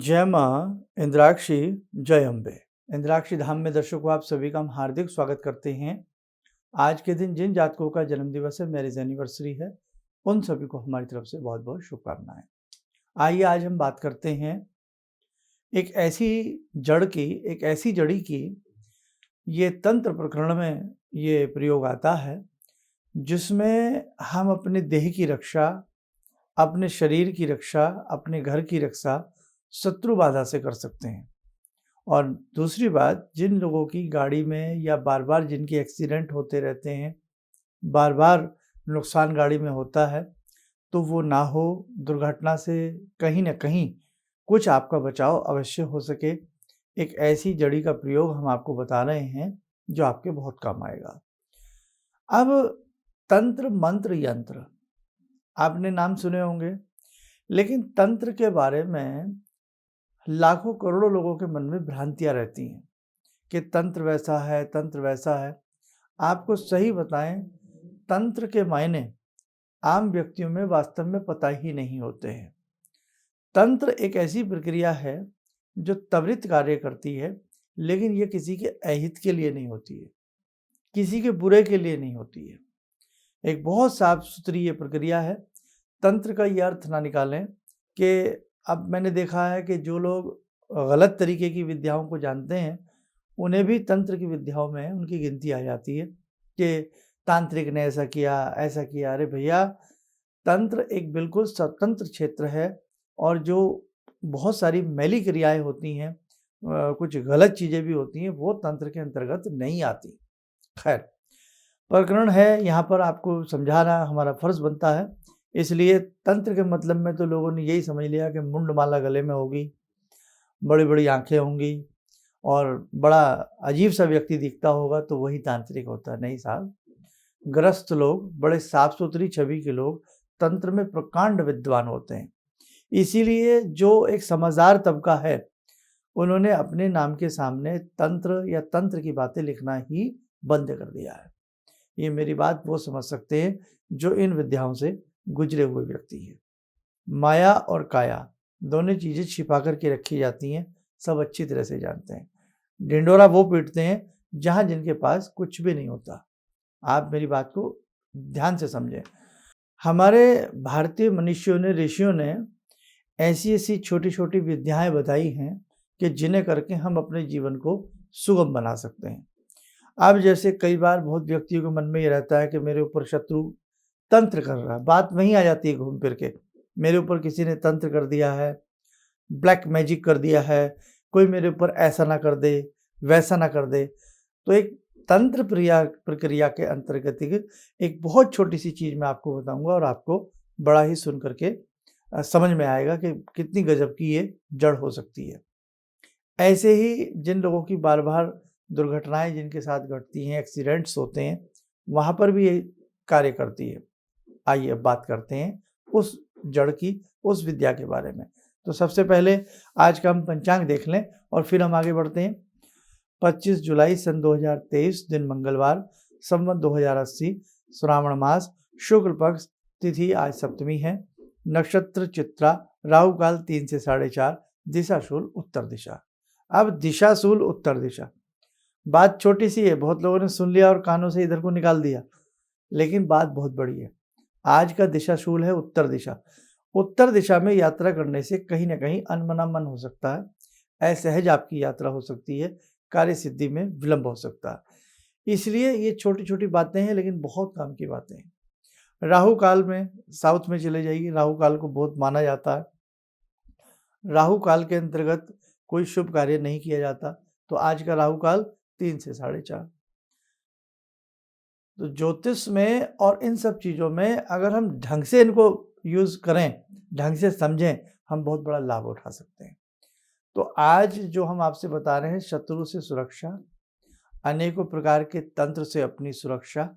जय माँ इंद्राक्षी, जय अम्बे। इंद्राक्षी धाम में दर्शकों आप सभी का हम हार्दिक स्वागत करते हैं। आज के दिन जिन जातकों का जन्म दिवस है, मैरिज एनिवर्सरी है, उन सभी को हमारी तरफ से बहुत बहुत शुभकामनाएं। आइए आज हम बात करते हैं एक ऐसी जड़ी की ये तंत्र प्रकरण में ये प्रयोग आता है, जिसमें हम अपने देह की रक्षा, अपने शरीर की रक्षा, अपने घर की रक्षा शत्रु बाधा से कर सकते हैं। और दूसरी बात, जिन लोगों की गाड़ी में या बार बार जिनके एक्सीडेंट होते रहते हैं, बार बार नुकसान गाड़ी में होता है, तो वो ना हो, दुर्घटना से कहीं ना कहीं कुछ आपका बचाव अवश्य हो सके। एक ऐसी जड़ी का प्रयोग हम आपको बता रहे हैं जो आपके बहुत काम आएगा। अब तंत्र मंत्र यंत्र आपने नाम सुने होंगे, लेकिन तंत्र के बारे में लाखों करोड़ों लोगों के मन में भ्रांतियां रहती हैं कि तंत्र वैसा है, तंत्र वैसा है। आपको सही बताएं, तंत्र के मायने आम व्यक्तियों में वास्तव में पता ही नहीं होते हैं। तंत्र एक ऐसी प्रक्रिया है जो त्वरित कार्य करती है, लेकिन ये किसी के अहित के लिए नहीं होती है, किसी के बुरे के लिए नहीं होती है। एक बहुत साफ सुथरी ये प्रक्रिया है। तंत्र का ये अर्थ ना निकालें कि अब मैंने देखा है कि जो लोग गलत तरीके की विद्याओं को जानते हैं, उन्हें भी तंत्र की विद्याओं में उनकी गिनती आ जाती है कि तांत्रिक ने ऐसा किया, ऐसा किया। अरे भैया, तंत्र एक बिल्कुल स्वतंत्र क्षेत्र है, और जो बहुत सारी मैली क्रियाएं होती हैं, कुछ गलत चीज़ें भी होती हैं, वो तंत्र के अंतर्गत नहीं आती। खैर, प्रकरण है, यहाँ पर आपको समझाना हमारा फर्ज बनता है। इसलिए तंत्र के मतलब में तो लोगों ने यही समझ लिया कि मुंडमाला गले में होगी, बड़ी बड़ी आंखें होंगी और बड़ा अजीब सा व्यक्ति दिखता होगा, तो वही तांत्रिक होता है। नहीं साहब, ग्रस्त लोग, बड़े साफ सुथरी छवि के लोग तंत्र में प्रकांड विद्वान होते हैं। इसीलिए जो एक समझदार तबका है, उन्होंने अपने नाम के सामने तंत्र या तंत्र की बातें लिखना ही बंद कर दिया है। ये मेरी बात वो समझ सकते हैं जो इन विद्याओं से गुजरे हुए व्यक्ति हैं। माया और काया दोनों चीज़ें छिपा करके रखी जाती हैं, सब अच्छी तरह से जानते हैं। ढिंडोरा वो पीटते हैं जहाँ जिनके पास कुछ भी नहीं होता। आप मेरी बात को ध्यान से समझें। हमारे भारतीय मनुष्यों ने, ऋषियों ने ऐसी ऐसी छोटी छोटी विद्याएं बताई हैं कि जिन्हें करके हम अपने जीवन को सुगम बना सकते हैं। अब जैसे कई बार बहुत व्यक्तियों के मन में ये रहता है कि मेरे ऊपर शत्रु तंत्र कर रहा है। बात वहीं आ जाती है घूम फिर के, मेरे ऊपर किसी ने तंत्र कर दिया है, ब्लैक मैजिक कर दिया है, कोई मेरे ऊपर ऐसा ना कर दे, वैसा ना कर दे। तो एक तंत्र प्रक्रिया के अंतर्गत एक बहुत छोटी सी चीज़ मैं आपको बताऊंगा, और आपको बड़ा ही सुन करके समझ में आएगा कि कितनी गजब की ये जड़ हो सकती है। ऐसे ही जिन लोगों की बार बार दुर्घटनाएं जिनके साथ घटती हैं, एक्सीडेंट्स होते हैं, वहाँ पर भी ये कार्य करती है। आइए अब बात करते हैं उस जड़ की, उस विद्या के बारे में। तो सबसे पहले आज का हम पंचांग देख लें और फिर हम आगे बढ़ते हैं। 25 जुलाई सन 2023, दिन मंगलवार, संवत 2080, श्रावण मास, शुक्ल पक्ष, तिथि आज सप्तमी है, नक्षत्र चित्रा, राहु काल 3 से 4:30, दिशाशूल उत्तर दिशा। अब दिशाशूल उत्तर दिशा, बात छोटी सी है, बहुत लोगों ने सुन लिया और कानों से इधर को निकाल दिया, लेकिन बात बहुत बड़ी है। आज का दिशाशूल है उत्तर दिशा। उत्तर दिशा में यात्रा करने से कहीं ना कहीं अनमना मन हो सकता है, असहज आपकी यात्रा हो सकती है, कार्य सिद्धि में विलंब हो सकता है। इसलिए ये छोटी छोटी बातें हैं, लेकिन बहुत काम की बातें हैं। राहु काल में साउथ में चले जाइए, राहु काल को बहुत माना जाता है। राहु काल के अंतर्गत कोई शुभ कार्य नहीं किया जाता। तो आज का राहु काल 3 से 4:30। तो ज्योतिष में और इन सब चीज़ों में अगर हम ढंग से इनको यूज़ करें, ढंग से समझें, हम बहुत बड़ा लाभ उठा सकते हैं। तो आज जो हम आपसे बता रहे हैं, शत्रु से सुरक्षा, अनेकों प्रकार के तंत्र से अपनी सुरक्षा,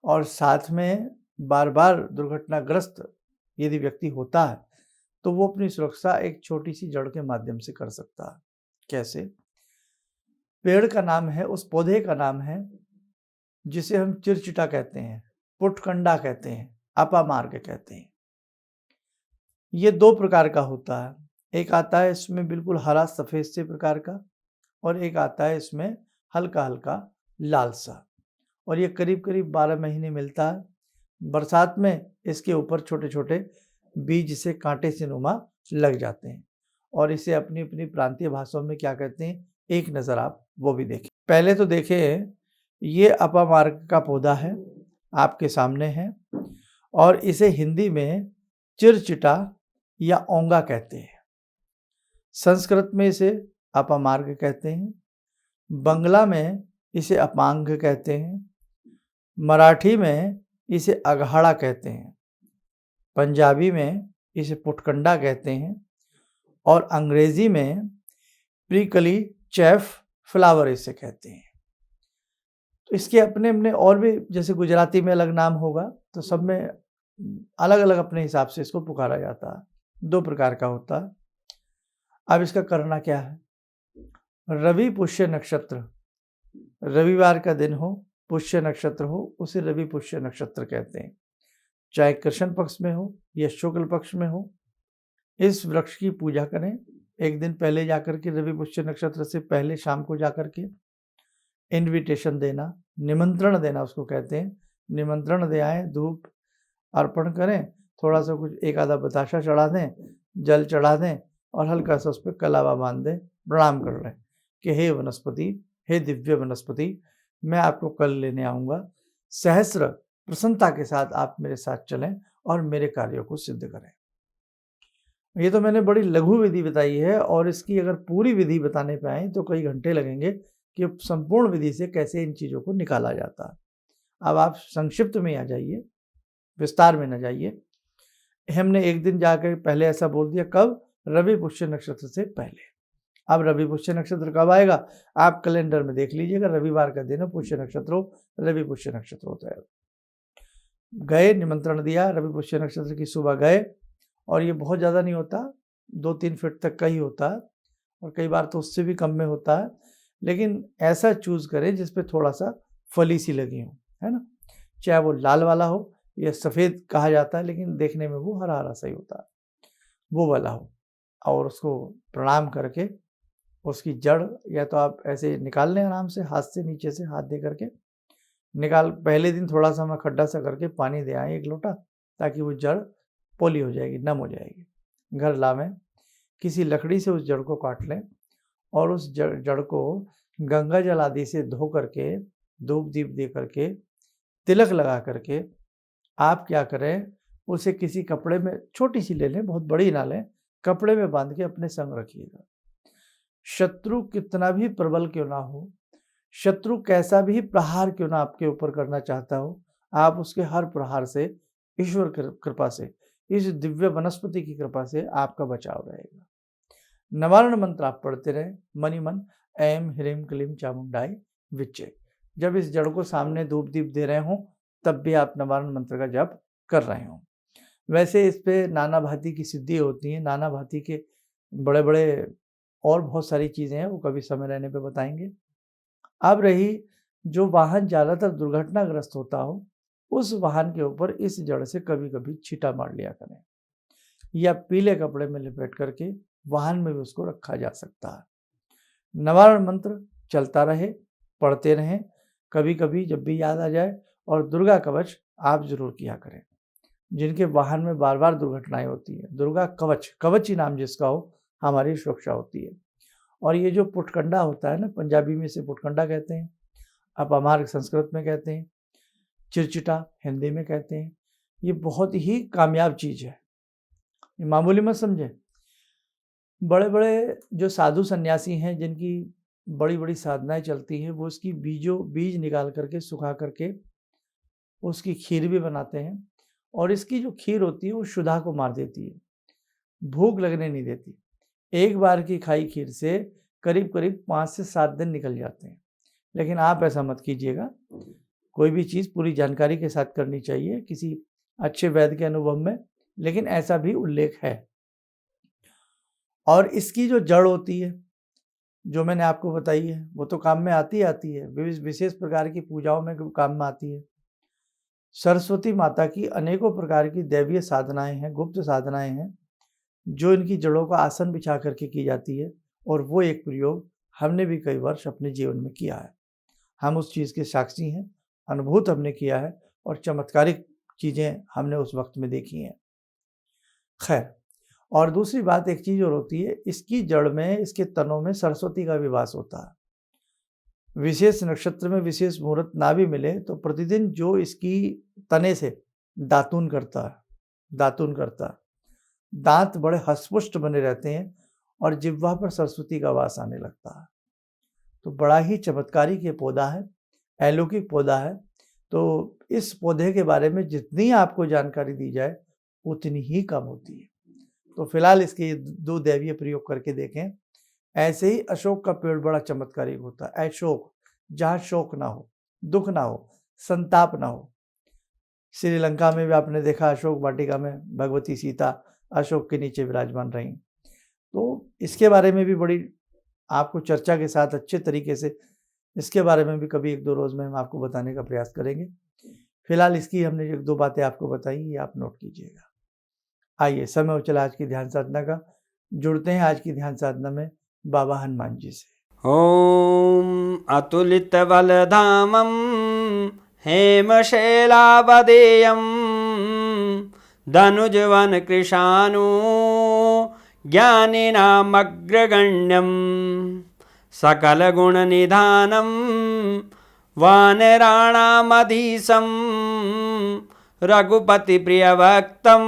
और साथ में बार बार दुर्घटनाग्रस्त यदि व्यक्ति होता है, तो वो अपनी सुरक्षा एक छोटी सी जड़ के माध्यम से कर सकता है। कैसे? पेड़ का नाम है, उस पौधे का नाम है जिसे हम चिरचिटा कहते हैं, पुटकंडा कहते हैं, अपामार्ग कहते हैं। ये 2 प्रकार का होता है। एक आता है इसमें बिल्कुल हरा सफ़ेद से प्रकार का, और एक आता है इसमें हल्का हल्का लाल सा, और ये करीब करीब 12 महीने मिलता है। बरसात में इसके ऊपर छोटे छोटे बीज से कांटे से नुमा लग जाते हैं, और इसे अपनी अपनी प्रांतीय भाषाओं में क्या कहते हैं, एक नज़र आप वो भी देखें। पहले तो देखें, ये अपामार्ग का पौधा है, आपके सामने है, और इसे हिंदी में चिरचिटा या ओंगा कहते हैं। संस्कृत में इसे अपामार्ग कहते हैं, बंगला में इसे अपांग कहते हैं, मराठी में इसे अघाड़ा कहते हैं, पंजाबी में इसे पुटकंडा कहते हैं, और अंग्रेजी में प्रिकली चैफ फ्लावर इसे कहते हैं। तो इसके अपने अपने और भी, जैसे गुजराती में अलग नाम होगा, तो सब में अलग अलग अपने हिसाब से इसको पुकारा जाता है। 2 प्रकार का होता है। अब इसका करना क्या है, रवि पुष्य नक्षत्र, रविवार का दिन हो, पुष्य नक्षत्र हो, उसे रवि पुष्य नक्षत्र कहते हैं। चाहे कृष्ण पक्ष में हो या शुक्ल पक्ष में हो, इस वृक्ष की पूजा करें। एक दिन पहले जाकर के, रवि पुष्य नक्षत्र से पहले शाम को जाकर के इनविटेशन देना, निमंत्रण देना उसको कहते हैं। निमंत्रण दे आएँ, धूप अर्पण करें, थोड़ा सा कुछ एक आधा बताशा चढ़ा दें, जल चढ़ा दें, और हल्का सा उस पर कलावा बांध दें, प्रणाम कर लें कि हे वनस्पति, हे दिव्य वनस्पति, मैं आपको कल लेने आऊँगा। सहस्र प्रसन्नता के साथ आप मेरे साथ चलें और मेरे कार्यों को सिद्ध करें। ये तो मैंने बड़ी लघु विधि बताई है, और इसकी अगर पूरी विधि बताने पे आए तो कई घंटे लगेंगे कि संपूर्ण विधि से कैसे इन चीज़ों को निकाला जाता है। अब आप संक्षिप्त में आ जाइए, विस्तार में न जाइए। हमने एक दिन जाकर पहले ऐसा बोल दिया, कब, रवि पुष्य नक्षत्र से पहले। अब रवि पुष्य नक्षत्र कब आएगा, आप कैलेंडर में देख लीजिएगा, रविवार का दिन हो, पुष्य नक्षत्र हो, रवि पुष्य नक्षत्र होता है। गए, निमंत्रण दिया, रवि पुष्य नक्षत्र की सुबह गए, और ये बहुत ज़्यादा नहीं होता, 2-3 फीट तक का ही होता है, और कई बार तो उससे भी कम में होता है। लेकिन ऐसा चूज़ करें जिस पे थोड़ा सा फली सी लगी हो, है ना, चाहे वो लाल वाला हो या सफ़ेद कहा जाता है, लेकिन देखने में वो हरा हरा सही होता है, वो वाला हो। और उसको प्रणाम करके उसकी जड़ या तो आप ऐसे निकाल लें आराम से, हाथ से नीचे से हाथ दे करके निकाल। पहले दिन थोड़ा सा मैं खड्डा सा करके पानी दे आए 1 लोटा, ताकि वो जड़ पोली हो जाएगी, नम हो जाएगी। घर लावें, किसी लकड़ी से उस जड़ को काट लें, और उस जड़ को गंगा जल आदि से धो करके, धूप दीप दे करके, तिलक लगा करके आप क्या करें, उसे किसी कपड़े में, छोटी सी ले लें, बहुत बड़ी ना लें, कपड़े में बांध के अपने संग रखिएगा। शत्रु कितना भी प्रबल क्यों ना हो, शत्रु कैसा भी प्रहार क्यों ना आपके ऊपर करना चाहता हो, आप उसके हर प्रहार से, ईश्वर कृपा से, इस दिव्य वनस्पति की कृपा से आपका बचाव रहेगा। नवारण मंत्र आप पढ़ते रहे मनी मन, ऐम ह्रीम क्लीम चामुंडाई विच्चे। जब इस जड़ को सामने धूप दीप दे रहे हों, तब भी आप नवारण मंत्र का जप कर रहे हों। वैसे इस पे नाना भांति की सिद्धि होती हैं, नाना भांति के बड़े बड़े और बहुत सारी चीज़ें हैं, वो कभी समय रहने पे बताएंगे। अब रही, जो वाहन ज़्यादातर दुर्घटनाग्रस्त होता हो, उस वाहन के ऊपर इस जड़ से कभी कभी छींटा मार लिया करें, या पीले कपड़े में लपेट करके वाहन में भी उसको रखा जा सकता है। नवारण मंत्र चलता रहे, पढ़ते रहें, कभी कभी जब भी याद आ जाए, और दुर्गा कवच आप जरूर किया करें। जिनके वाहन में बार बार दुर्घटनाएं होती हैं, दुर्गा कवच, कवच ही नाम जिसका हो, हमारी सुरक्षा होती है। और ये जो पुटकंडा होता है ना, पंजाबी में इसे पुटकंडा कहते हैं, अपामार्ग संस्कृत में कहते हैं, चिरचिटा हिंदी में कहते हैं। ये बहुत ही कामयाब चीज़ है, ये मामूली मत समझें। बड़े बड़े जो साधु सन्यासी हैं, जिनकी बड़ी बड़ी साधनाएं चलती हैं, वो इसकी बीज निकाल करके, सुखा करके उसकी खीर भी बनाते हैं, और इसकी जो खीर होती है वो क्षुधा को मार देती है, भूख लगने नहीं देती। एक बार की खाई खीर से करीब करीब 5 से 7 दिन निकल जाते हैं। लेकिन आप ऐसा मत कीजिएगा, कोई भी चीज़ पूरी जानकारी के साथ करनी चाहिए, किसी अच्छे वैद्य के अनुभव में, लेकिन ऐसा भी उल्लेख है। और इसकी जो जड़ होती है, जो मैंने आपको बताई है, वो तो काम में आती है, विशेष प्रकार की पूजाओं में काम में आती है। सरस्वती माता की अनेकों प्रकार की दैवीय साधनाएं हैं, गुप्त साधनाएं हैं, जो इनकी जड़ों का आसन बिछा करके की जाती है, और वो एक प्रयोग हमने भी कई वर्ष अपने जीवन में किया है। हम उस चीज़ के साक्षी हैं, अनुभूत हमने किया है और चमत्कारिक चीज़ें हमने उस वक्त में देखी हैं। खैर, और दूसरी बात एक चीज़ और होती है, इसकी जड़ में, इसके तनों में सरस्वती का भी वास होता है। विशेष नक्षत्र में विशेष मुहूर्त ना भी मिले तो प्रतिदिन जो इसकी तने से दातून करता है, दांत बड़े हष्टपुष्ट बने रहते हैं और जिह्वा पर सरस्वती का वास आने लगता है। तो बड़ा ही चमत्कारी ये पौधा है, अलौकिक पौधा है। तो इस पौधे के बारे में जितनी आपको जानकारी दी जाए उतनी ही कम होती है। तो फिलहाल इसके 2 दैवीय प्रयोग करके देखें। ऐसे ही अशोक का पेड़ बड़ा चमत्कारिक होता है। अशोक, जहाँ शोक ना हो, दुख ना हो, संताप ना हो। श्रीलंका में भी आपने देखा, अशोक वाटिका में भगवती सीता अशोक के नीचे विराजमान रही। तो इसके बारे में भी बड़ी आपको चर्चा के साथ अच्छे तरीके से इसके बारे में भी कभी 1-2 रोज़ में हम आपको बताने का प्रयास करेंगे। फिलहाल इसकी हमने 1-2 बातें आपको बताई, ये आप नोट कीजिएगा। आइए, समय हो चला आज की ध्यान साधना का। जुड़ते हैं आज की ध्यान साधना में बाबा हनुमान जी से। ॐ अतुलितबलधामं हेमशैलावदेयं धनुजवनकृशानु ज्ञानिनामग्रगण्यं सकलगुणनिधानं वानराणामधीशं रघुपतिप्रियभक्तं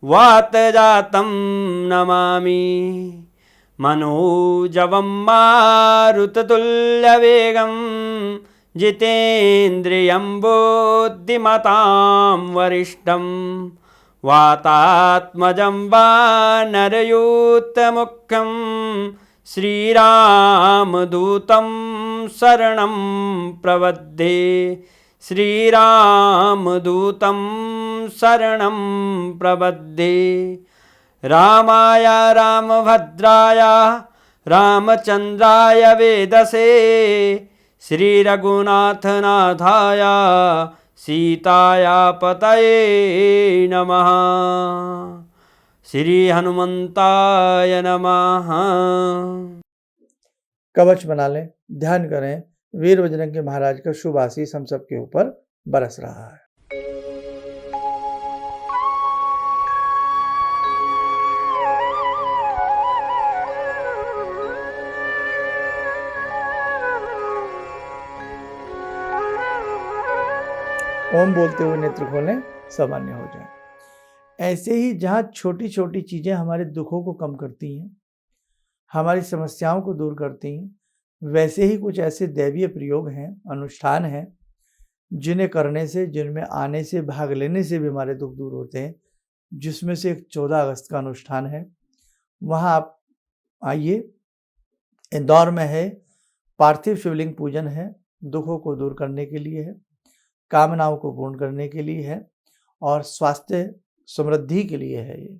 वातजातं नमामि। मनोजवं मारुततुल्यवेगं जितेन्द्रियं बुद्धिमतां वरिष्ठं वातात्मजं वानरयूथमुख्यं श्रीरामदूतं शरणं प्रपद्ये। श्रीरामदूतं शरणं प्रपद्ये। रामाय रामभद्राय रामचन्द्राय वेदसे श्रीरघुनाथनाथाय सीताया पतये नमः। श्री हनुमंताय नमः। कवच बना लें, ध्यान करें, वीर बजरंग के महाराज का शुभ आशीष हम सबके ऊपर बरस रहा है। ओम बोलते हुए नेत्र खोलें, सामान्य हो जाए। ऐसे ही जहाँ छोटी छोटी चीज़ें हमारे दुखों को कम करती हैं, हमारी समस्याओं को दूर करती हैं, वैसे ही कुछ ऐसे दैवीय प्रयोग हैं, अनुष्ठान हैं, जिन्हें करने से, जिनमें आने से, भाग लेने से भी हमारे दुख दूर होते हैं। जिसमें से एक 14 अगस्त का अनुष्ठान है। वहाँ आप आइए, इंदौर में है, पार्थिव शिवलिंग पूजन है, दुखों को दूर करने के लिए है, कामनाओं को पूर्ण करने के लिए है और स्वास्थ्य समृद्धि के लिए है। ये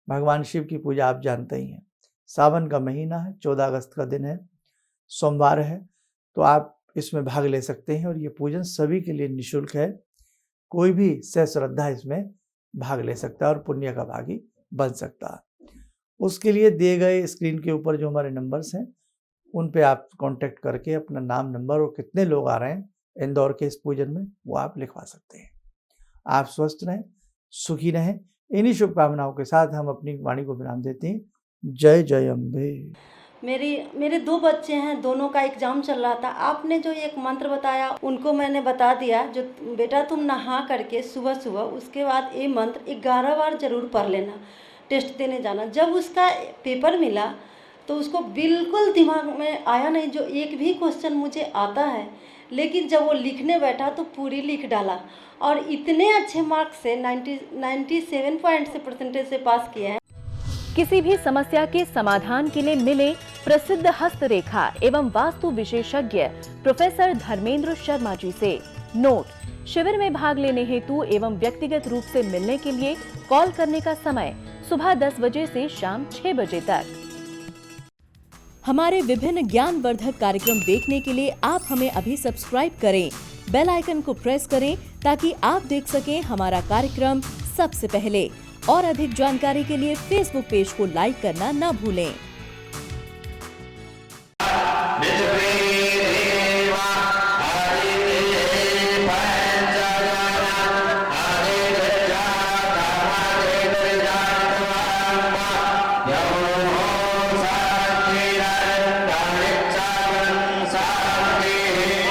भगवान शिव की पूजा आप जानते ही हैं। सावन का महीना है, 14 अगस्त का दिन है, सोमवार है, तो आप इसमें भाग ले सकते हैं और ये पूजन सभी के लिए निःशुल्क है। कोई भी सश्रद्धा इसमें भाग ले सकता है और पुण्य का भागी बन सकता है। उसके लिए दिए गए स्क्रीन के ऊपर जो हमारे नंबर्स हैं, उन पे आप कांटेक्ट करके अपना नाम, नंबर और कितने लोग आ रहे हैं इंदौर के इस पूजन में, वो आप लिखवा सकते हैं। आप स्वस्थ रहें, सुखी रहें। इन्हीं शुभकामनाओं के साथ हम अपनी वाणी को विराम देते हैं। जय जय अम्बे। मेरे 2 बच्चे हैं, दोनों का एग्ज़ाम चल रहा था। आपने जो एक मंत्र बताया उनको मैंने बता दिया, जो बेटा तुम नहा करके सुबह सुबह उसके बाद ये मंत्र 11 बार ज़रूर पढ़ लेना, टेस्ट देने जाना। जब उसका पेपर मिला तो उसको बिल्कुल दिमाग में आया नहीं, जो एक भी क्वेश्चन मुझे आता है, लेकिन जब वो लिखने बैठा तो पूरी लिख डाला और इतने अच्छे मार्क्स से 97 पॉइंट से परसेंटेज से पास किए हैं। किसी भी समस्या के समाधान के लिए मिले प्रसिद्ध हस्तरेखा एवं वास्तु विशेषज्ञ प्रोफेसर धर्मेंद्र शर्मा जी से। नोट: शिविर में भाग लेने हेतु एवं व्यक्तिगत रूप से मिलने के लिए कॉल करने का समय सुबह 10 बजे से शाम 6 बजे तक। हमारे विभिन्न ज्ञानवर्धक कार्यक्रम देखने के लिए आप हमें अभी सब्सक्राइब करें, बेल आइकन को प्रेस करें ताकि आप देख सकें हमारा कार्यक्रम सबसे पहले। और अधिक जानकारी के लिए फेसबुक पेज को लाइक करना न भूलें।